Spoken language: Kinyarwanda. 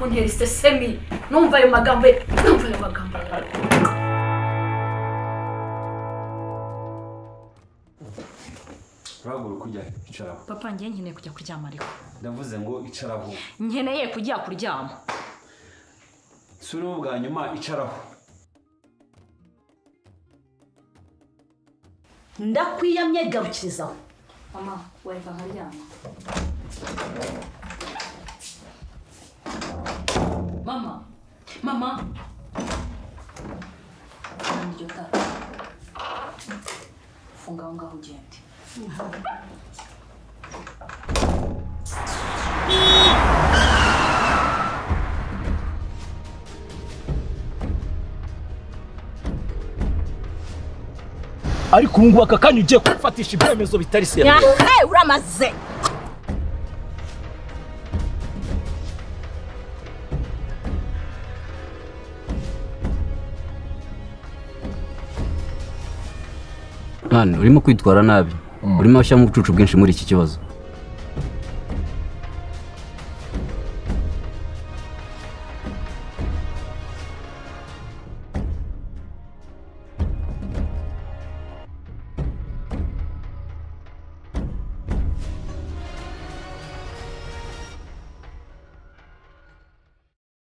kuntera isesemi numva ayo magambo Uragura kujya icaraho. Papa ngiye nkeneye kujya kuryama ariko. Ndavuze ngo icaraho. Nkeneye kujya kuryama. Suri ubwa nyuma icaraho. Ndakwiyamye garukirizaho. Mama, weva nkaryama. Mama. Ndio tata. Funga ngaho ugende. Ariko ubu aka kanya ugiye kufatisha ibyemezo bitari se. Uramaze. Urimo kwitwara nabi urimo ashyira mu bucucu bwinshi muri iki kibazo.